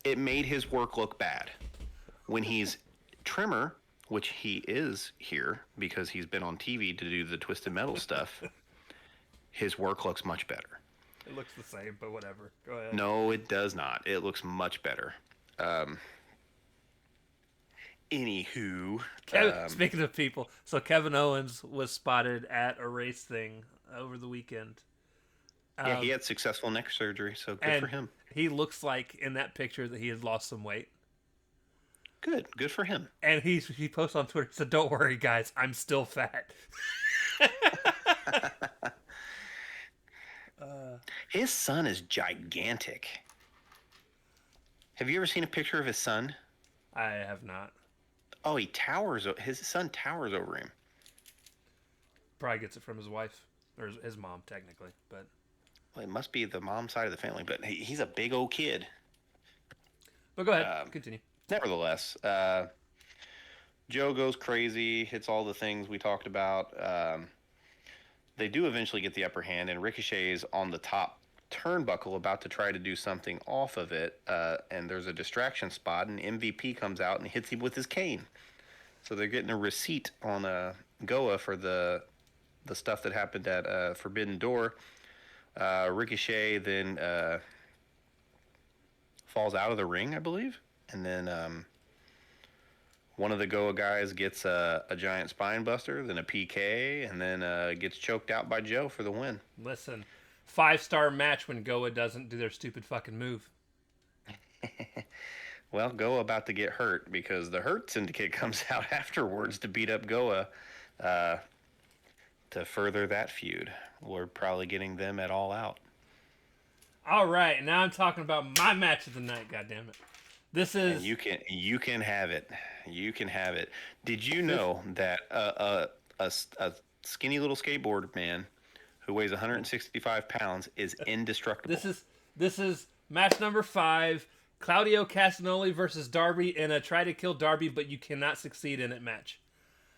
it made his work look bad. When he's trimmer, which he is here because he's been on TV to do the Twisted Metal stuff, his work looks much better. It looks the same, but whatever. Go ahead. No, it does not. It looks much better. Anywho, Speaking of people, so Kevin Owens was spotted at a race thing over the weekend. Yeah, he had successful neck surgery, so good for him. He looks like in that picture that he has lost some weight. Good for him. And he posted on Twitter, he said, "Don't worry, guys, I'm still fat." His son is gigantic. Have you ever seen a picture of his son? I have not. Oh, he towers. His son towers over him. Probably gets it from his wife or his mom, technically, but well, it must be the mom side of the family. But he's a big old kid. But go ahead, continue. Nevertheless, Joe goes crazy, hits all the things we talked about. They do eventually get the upper hand, and Ricochet is on the top turnbuckle about to try to do something off of it, and there's a distraction spot, and MVP comes out and hits him with his cane. So they're getting a receipt on Goa for the stuff that happened at Forbidden Door. Ricochet then falls out of the ring, I believe, and then one of the Goa guys gets a giant spine buster, then a PK, and then gets choked out by Joe for the win. Listen, 5-star match when Goa doesn't do their stupid fucking move. Well, Goa about to get hurt because the Hurt Syndicate comes out afterwards to beat up Goa to further that feud. We're probably getting them at All Out. All right, now I'm talking about my match of the night. Goddammit. This is. And you can have it. You can have it. Did you know that a skinny little skateboard man who weighs 165 pounds is indestructible? This is match number 5. Claudio Castagnoli versus Darby in a try to kill Darby, but you cannot succeed in it match.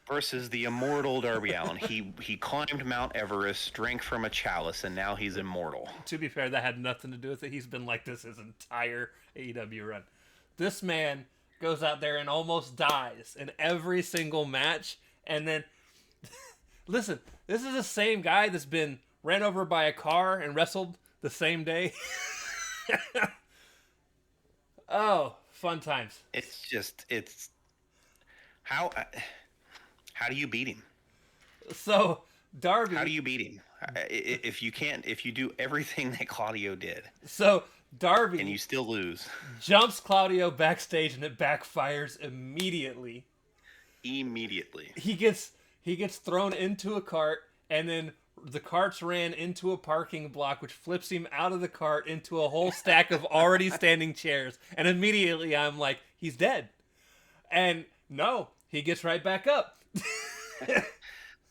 Versus the immortal Darby Allin. He climbed Mount Everest, drank from a chalice, and now he's immortal. To be fair, that had nothing to do with it. He's been like this his entire AEW run. This man goes out there and almost dies in every single match. And then, listen, this is the same guy that's been ran over by a car and wrestled the same day. Oh, fun times. It's how do you beat him? So Darby. How do you beat him? If you do everything that Claudio did. So Darby. And you still lose. Jumps Claudio backstage and it backfires immediately. He gets thrown into a cart and then the carts ran into a parking block, which flips him out of the cart into a whole stack of already standing chairs. And immediately I'm like, he's dead. And no, he gets right back up.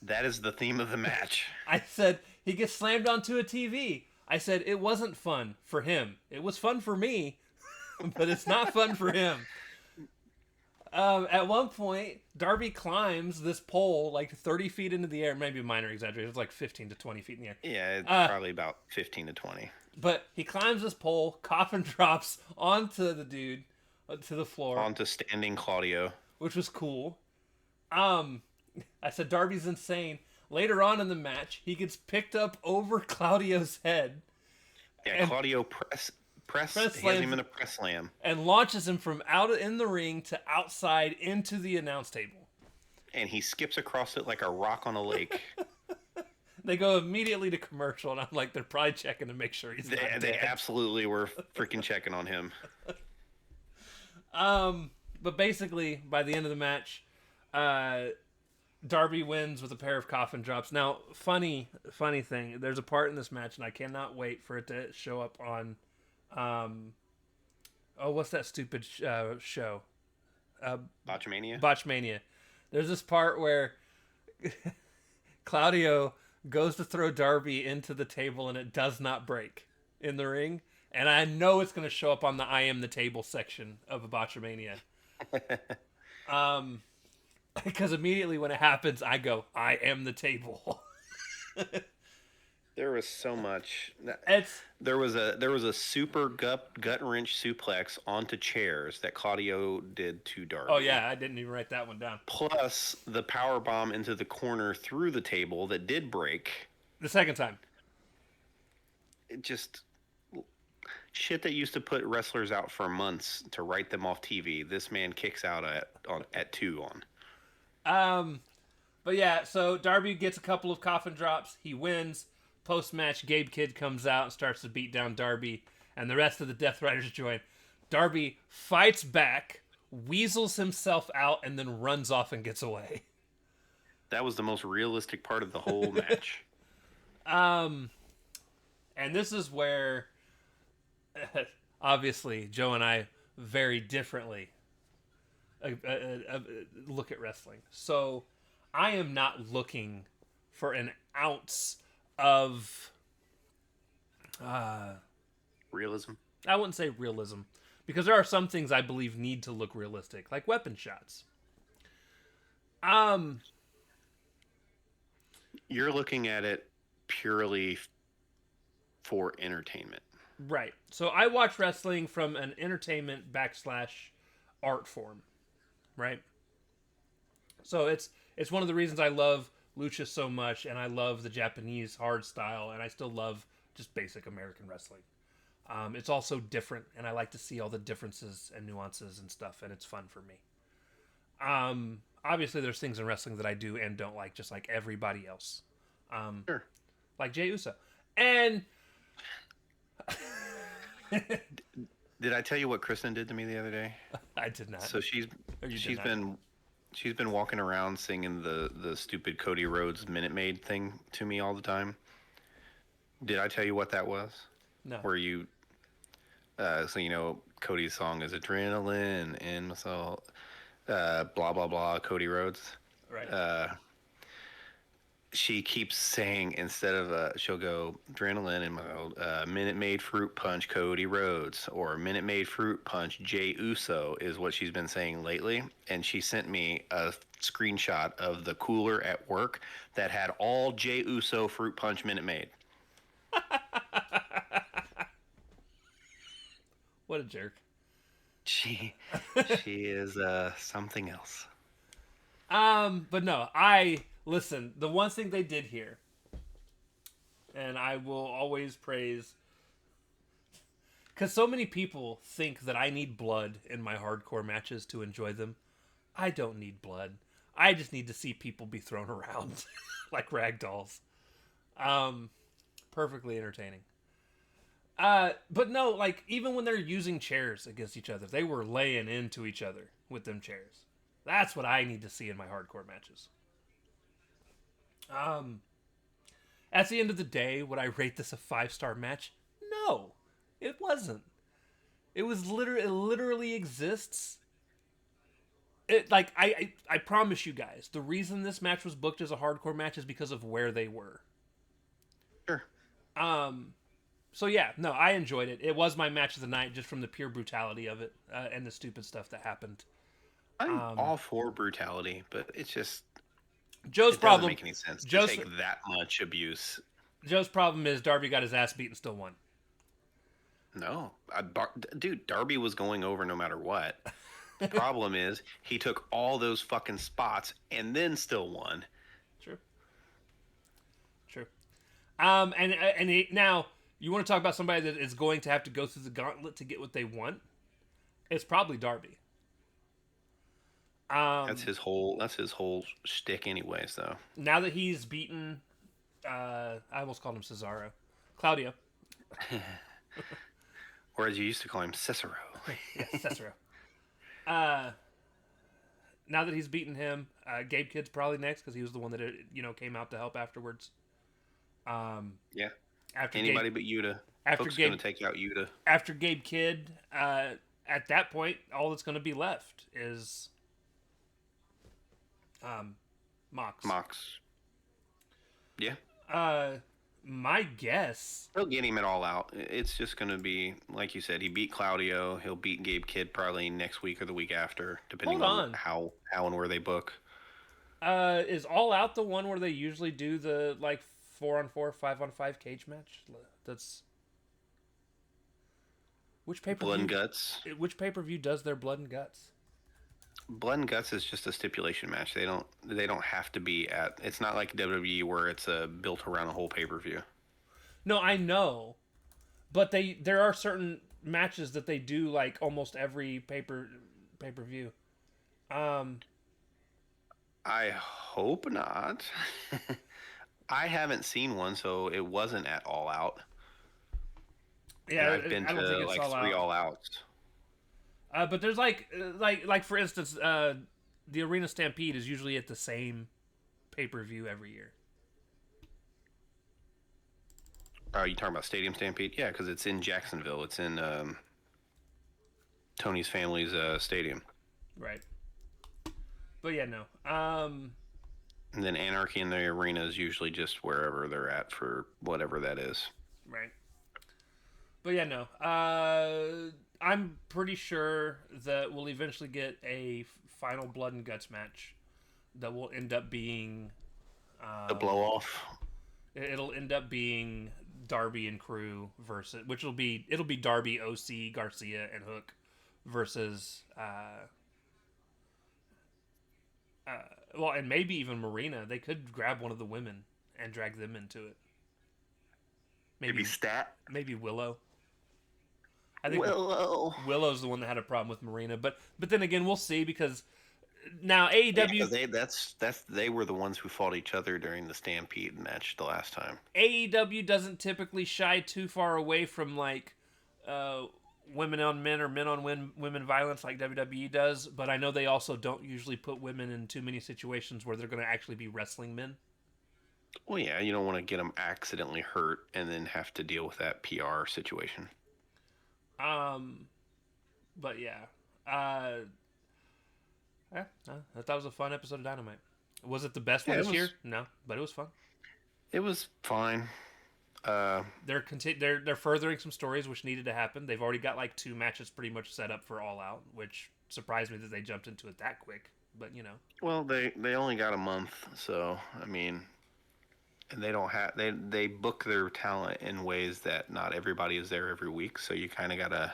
That is the theme of the match. I said, he gets slammed onto a TV. I said, it wasn't fun for him. It was fun for me, but it's not fun for him. At one point, Darby climbs this pole like 30 feet into the air. Maybe a minor exaggeration. It's like 15 to 20 feet in the air. Yeah, it's probably about 15 to 20. But he climbs this pole, coffin drops onto the dude, to the floor. Onto standing Claudio. Which was cool. I said, Darby's insane. Later on in the match, he gets picked up over Claudio's head. Yeah, Claudio press hits him in a press slam. And launches him from out in the ring to outside into the announce table. And he skips across it like a rock on a lake. They go immediately to commercial, and I'm like, they're probably checking to make sure he's not dead. They absolutely were freaking checking on him. But basically, by the end of the match, Darby wins with a pair of coffin drops. Now, funny thing, there's a part in this match, and I cannot wait for it to show up on, what's that stupid show? Botchamania? Botchamania. There's this part where Claudio goes to throw Darby into the table, and it does not break in the ring. And I know it's going to show up on the I Am the Table section of a Botchamania. Because immediately when it happens, I go, I am the table. There was so much. It's There was a super gut wrench suplex onto chairs that Claudio did to Darby. oh yeah, I didn't even write that one down. Plus the power bomb into the corner through the table that did break. The second time. It just shit that used to put wrestlers out for months to write them off TV. This man kicks out at 2 on. But yeah, so Darby gets a couple of coffin drops. He wins. Post-match, Gabe Kidd comes out and starts to beat down Darby, and the rest of the Death Riders join. Darby fights back, weasels himself out, and then runs off and gets away. That was the most realistic part of the whole match. And this is where, obviously, Joe and I very differently look at wrestling. So I am not looking for an ounce of Realism. I wouldn't say realism, because there are some things I believe need to look realistic, like weapon shots. You're looking at it purely for entertainment. Right. So I watch wrestling from an entertainment / art form, right? So it's one of the reasons I love lucha so much, and I love the Japanese hard style, and I still love just basic American wrestling. It's also different, and I like to see all the differences and nuances and stuff, and it's fun for me. Obviously, there's things in wrestling that I do and don't like, just like everybody else. Sure. Like Jey Uso. And Did I tell you what Kristen did to me the other day? I did not. So she's been walking around singing the stupid Cody Rhodes Minute Maid thing to me all the time. Did I tell you what that was? No. Where you Cody's song is Adrenaline and Muscle, blah blah blah, Cody Rhodes. Right. She keeps saying, instead of she'll go Adrenaline and Minute Maid Fruit Punch Cody Rhodes, or Minute Maid Fruit Punch Jey Uso is what she's been saying lately. And she sent me a screenshot of the cooler at work that had all Jey Uso Fruit Punch Minute Maid. What a jerk. She is something else. But no, listen, the one thing they did here, and I will always praise, because so many people think that I need blood in my hardcore matches to enjoy them. I don't need blood. I just need to see people be thrown around like rag dolls. Perfectly entertaining. But no, like, even when they're using chairs against each other, they were laying into each other with them chairs. That's what I need to see in my hardcore matches. At the end of the day, would I rate this a 5-star match? No, it wasn't. It literally exists. I promise you guys, the reason this match was booked as a hardcore match is because of where they were. Sure. So yeah, no, I enjoyed it. It was my match of the night just from the pure brutality of it and the stupid stuff that happened. I'm all for brutality, but it's just Joe's it problem. doesn't make any sense to take that much abuse. Joe's problem is Darby got his ass beat and still won. No, dude, Darby was going over no matter what. The problem is he took all those fucking spots and then still won. True. Now you want to talk about somebody that is going to have to go through the gauntlet to get what they want? It's probably Darby. That's his whole shtick, anyways. Though now that he's beaten, I almost called him Cesaro, Claudio, or as you used to call him, Cicero. Yes, Cesaro. Now that he's beaten him, Gabe Kidd's probably next because he was the one that came out to help afterwards. Yeah. After anybody but Yuta. Folks going to take out Yuta. After Gabe Kidd, at that point, all that's going to be left is Mox. Yeah. My guess. He'll get him at All Out. It's just going to be, like you said, he beat Claudio. He'll beat Gabe Kidd probably next week or the week after, depending on how and where they book. Is All Out the one where they usually do the 4-on-4, 5-on-5 cage match. That's which pay per Blood and view. Guts. Which pay per view does their blood and guts? Blood and Guts is just a stipulation match. They don't have to be at. It's not like WWE where it's built around a whole pay per view. No, I know, but there are certain matches that they do like almost every pay per view. Um, I hope not. I haven't seen one, so it wasn't at All Out, and yeah, I've been I don't think to it's like all three out. All Outs. But there's like for instance, the Arena Stampede is usually at the same pay per view every year. Are you talking about Stadium Stampede? Yeah, because it's in Jacksonville. It's in Tony's family's stadium. Right. But yeah, no. And then Anarchy in the Arena is usually just wherever they're at for whatever that is. Right. But yeah, no. I'm pretty sure that we'll eventually get a final blood and guts match that will end up being The blow off. it'll end up being Darby and Crew versus it'll be Darby, OC, Garcia, and Hook versus well, and maybe even Marina. They could grab one of the women and drag them into it. Maybe Stat. Maybe Willow. I think Willow. Willow's the one that had a problem with Marina, but then again, we'll see because now AEW They were the ones who fought each other during the Stampede match the last time. AEW doesn't typically shy too far away from like women on men or men on women violence like WWE does, but I know they also don't usually put women in too many situations where they're going to actually be wrestling men. Well, yeah, you don't want to get them accidentally hurt and then have to deal with that PR situation. But yeah, I thought that was a fun episode of Dynamite. Was it the best one this year? No, but it was fun. It was fine. They're furthering some stories which needed to happen. They've already got like 2 matches pretty much set up for All Out, which surprised me that they jumped into it that quick. But you know, well, they only got a month, so I mean, and they don't have they book their talent in ways that not everybody is there every week. So you kind of gotta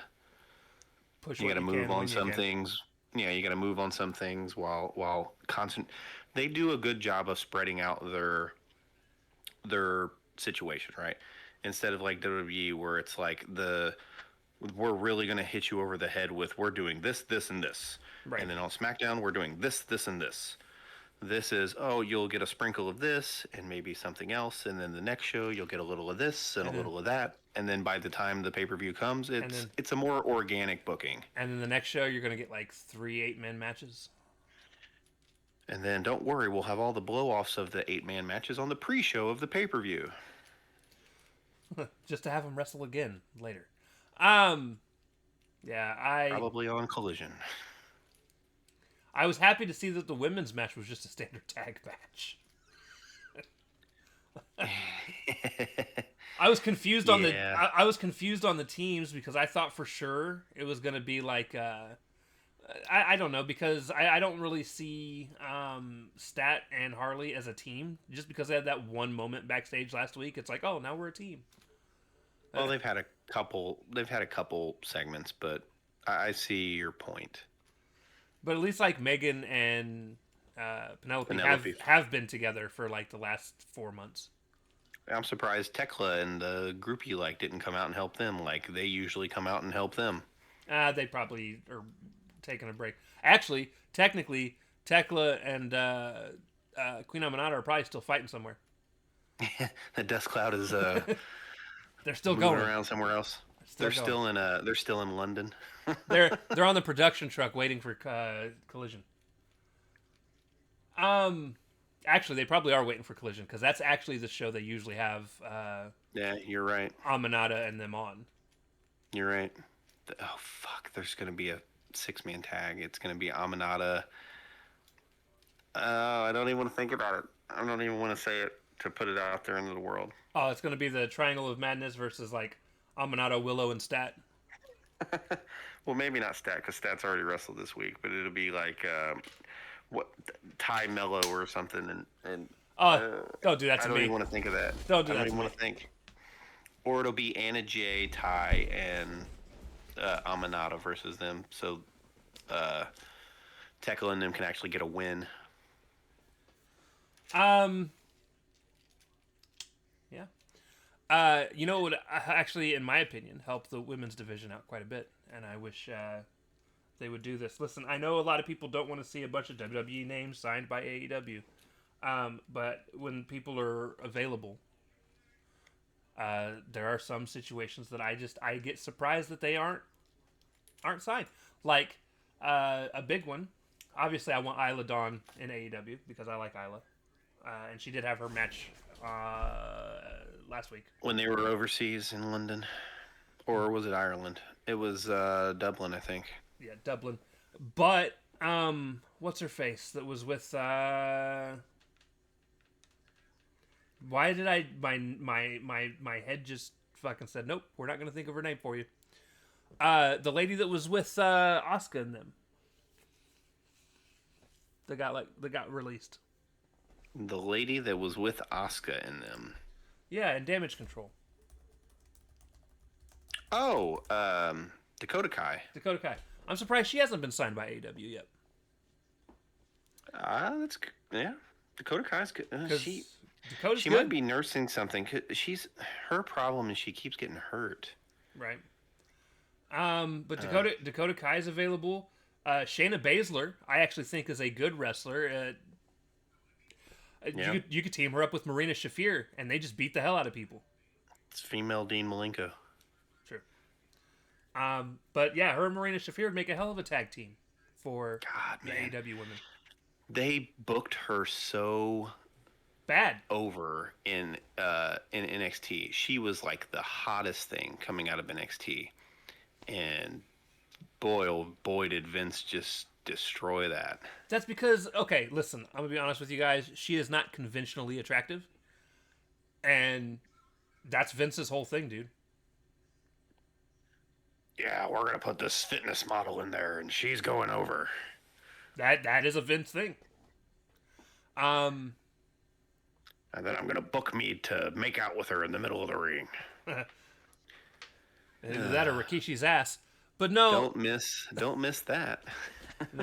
move on some things. Yeah, you gotta move on some things while constant. They do a good job of spreading out their situation, right? Instead of like WWE where it's like we're really going to hit you over the head with we're doing this, this, and this. Right. And then on SmackDown, we're doing this, this, and this. This is, you'll get a sprinkle of this and maybe something else. And then the next show, you'll get a little of this and a little of that. And then by the time the pay-per-view comes, it's a more organic booking. And then the next show, you're going to get like 3 8-man matches. And then don't worry, we'll have all the blow-offs of the 8-man matches on the pre-show of the pay-per-view. Just to have them wrestle again later. Yeah, probably on Collision. I was happy to see that the women's match was just a standard tag match. I was confused on I was confused on the teams because I thought for sure it was going to be like I don't know, because I don't really see Stat and Harley as a team just because they had that one moment backstage last week. It's like, oh, now we're a team. Well, they've had a couple segments, but I see your point. But at least like Megan and Penelope. Have been together for like the last 4 months. I'm surprised Tekla and the group you like didn't come out and help them like they usually come out and help them. They probably are taking a break. Actually, technically, Tekla and Queen Aminata are probably still fighting somewhere. The Dust Cloud is they're still moving going around somewhere else. They're still in London. they're on the production truck waiting for Collision. Actually, they probably are waiting for Collision because that's actually the show they usually have. Yeah, you're right. Aminata and them on. You're right. Oh fuck! There's gonna be a 6-man tag. It's gonna be Aminata. I don't even want to think about it. I don't even want to say it to put it out there into the world. Oh, it's gonna be the Triangle of Madness versus like Aminata, Willow, and Stat. Well, maybe not Stat because Stat's already wrestled this week, but it'll be like what Ty Mello or something, and Oh, don't do that I to don't me. even want to think of that. Don't do I don't that to even me. want to think. Or it'll be Anna Jay, Ty, and Amanada versus them. So Tekla and them can actually get a win. Um, yeah. You know what? Actually, in my opinion, help the women's division out quite a bit, and I wish they would do this. Listen, I know a lot of people don't want to see a bunch of WWE names signed by AEW, but when people are available, there are some situations that I get surprised that they aren't signed. Like a big one. Obviously, I want Isla Dawn in AEW because I like Isla, and she did have her match last week. When they were overseas in London. Or was it Ireland? It was Dublin, I think. Yeah, Dublin. But what's her face that was with why did I my head just fucking said nope, we're not going to think of her name for you. The lady that was with Asuka and them. That got released. The lady that was with Asuka in them. Yeah, and Damage Control. Oh, Dakota Kai. Dakota Kai. I'm surprised she hasn't been signed by AEW yet. That's yeah. Dakota Kai's good. Dakota's She good. might be nursing something. Her problem is she keeps getting hurt. Right. But Dakota Kai is available. Shayna Baszler, I actually think is a good wrestler. Yeah. You could team her up with Marina Shafir, and they just beat the hell out of people. It's female Dean Malenko. Sure. But yeah, her and Marina Shafir would make a hell of a tag team for the AEW women. They booked her so Bad over in NXT. She was like the hottest thing coming out of NXT, and boy, oh boy, did Vince just destroy that. That's because, okay, listen, I'm gonna be honest with you guys. She is not conventionally attractive, and that's Vince's whole thing, dude. Yeah, we're gonna put this fitness model in there, and she's going over. That is a Vince thing. And then I'm gonna book me to make out with her in the middle of the ring. Either that or Rikishi's ass. But no, Don't miss that.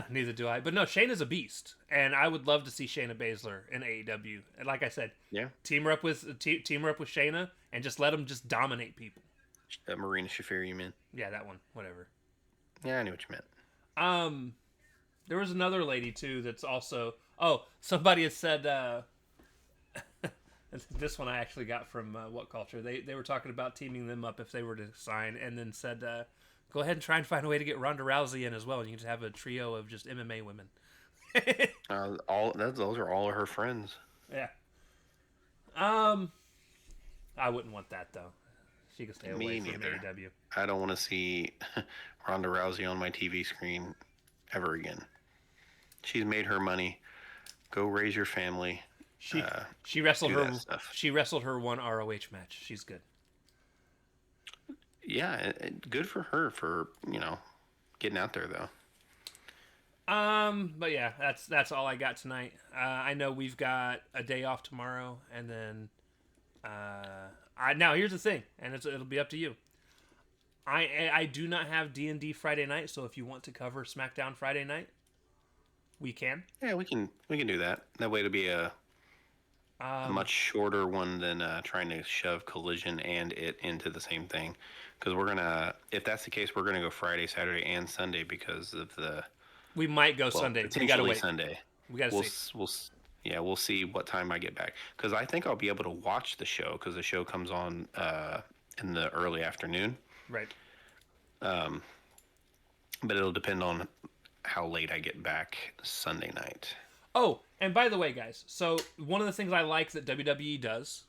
neither do I. But no, Shayna's a beast, and I would love to see Shayna Baszler in AEW. And like I said, Yeah, team her up with Shayna, and just let them just dominate people. Marina Shafir, you mean? Yeah, that one, whatever. Yeah, I knew what you meant. There was another lady too that's also. Oh, somebody had said. This one I actually got from What Culture. They were talking about teaming them up if they were to sign, and then said, "Go ahead and try and find a way to get Ronda Rousey in as well, and you can just have a trio of just MMA women." Those are all of her friends. Yeah. I wouldn't want that though. She could stay away from AEW. I don't want to see Ronda Rousey on my TV screen ever again. She's made her money. Go raise your family. She wrestled her. She wrestled her one ROH match. She's good. Yeah, good for her for getting out there though. But yeah, that's all I got tonight. I know we've got a day off tomorrow, and then now here's the thing, and it'll be up to you. I do not have D&D Friday night, so if you want to cover SmackDown Friday night, we can. Yeah, we can do that. That way it'll be a much shorter one than trying to shove Collision and it into the same thing. Because if that's the case, we're gonna go Friday, Saturday, and Sunday because of the. We might go Sunday. We gotta wait. Sunday. We gotta see. We'll see what time I get back. Because I think I'll be able to watch the show because the show comes on in the early afternoon. Right. But it'll depend on how late I get back Sunday night. Oh, and by the way, guys, so one of the things I like that WWE does,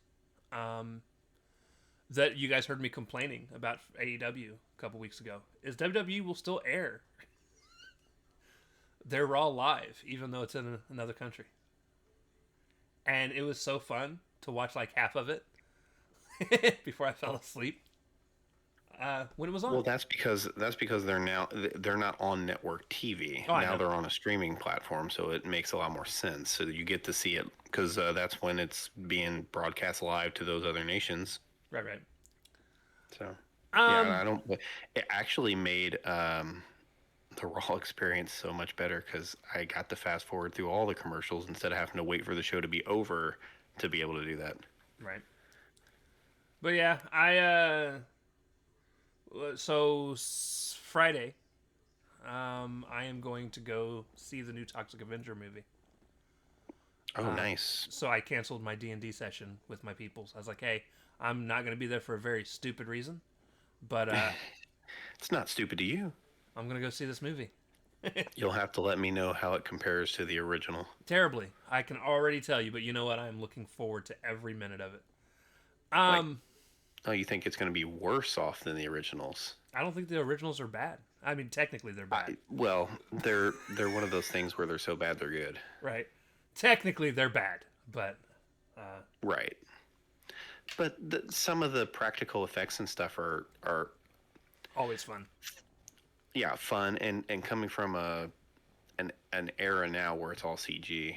that you guys heard me complaining about AEW a couple weeks ago, is WWE will still air their Raw live, even though it's in another country. And it was so fun to watch like half of it before I fell asleep. when it was on. Well, that's because they're not on network TV. Oh, I Now know. they're on a streaming platform, so it makes a lot more sense. So that you get to see it because that's when it's being broadcast live to those other nations. Right, right. So yeah, Um, I don't. It actually made the Raw experience so much better because I got to fast forward through all the commercials instead of having to wait for the show to be over to be able to do that. right. But yeah, Friday, I am going to go see the new Toxic Avenger movie. Oh, nice. So I canceled my D&D session with my peoples. I was like, hey, I'm not going to be there for a very stupid reason, but It's not stupid to you. I'm going to go see this movie. You'll have to let me know how it compares to the original. Terribly. I can already tell you, but you know what? I am looking forward to every minute of it. Like, oh, you think it's going to be worse off than the originals? I don't think the originals are bad. I mean, technically they're bad. Well, they're one of those things where they're so bad they're good. Right. Technically they're bad, but Right. But some of the practical effects and stuff are always fun. yeah, fun and coming from an era now where it's all CG,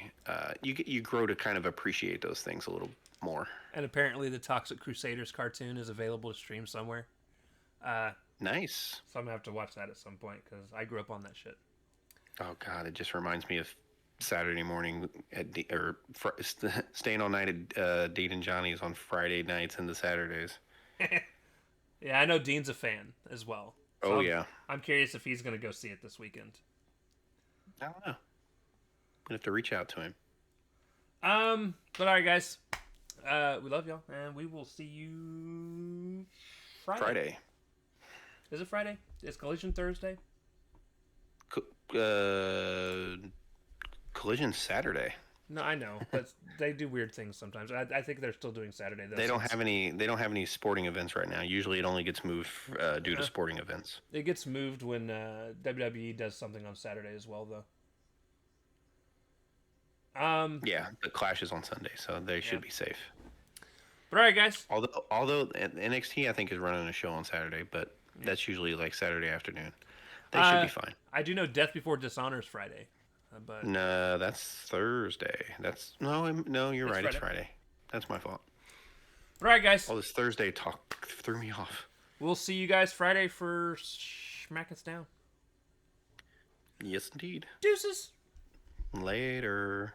you grow to kind of appreciate those things a little more. And apparently the Toxic Crusaders cartoon is available to stream somewhere. Nice. So I'm going to have to watch that at some point because I grew up on that shit. Oh God, it just reminds me of Saturday morning staying all night at Dean and Johnny's on Friday nights into Saturdays. Yeah, I know Dean's a fan as well. So Oh yeah. I'm curious if he's going to go see it this weekend. I don't know. I'm gonna have to reach out to him. But all right, guys. We love y'all, and we will see you Friday. Is it Friday? Is Collision Thursday? Collision Saturday. No, I know, but they do weird things sometimes. I think they're still doing Saturday. Though, They don't have any. They don't have any sporting events right now. Usually, it only gets moved due to sporting events. It gets moved when WWE does something on Saturday as well, though. Yeah, the Clash is on Sunday, so they should be safe. But all right, guys. Although NXT I think is running a show on Saturday, but that's usually like Saturday afternoon. They should be fine. I do know Death Before Dishonor is Friday, but No, that's Thursday. That's no. You're right. Friday. It's Friday. That's my fault. All right, guys. All this Thursday talk threw me off. We'll see you guys Friday for Smack Us Down. Yes, indeed. Deuces. Later.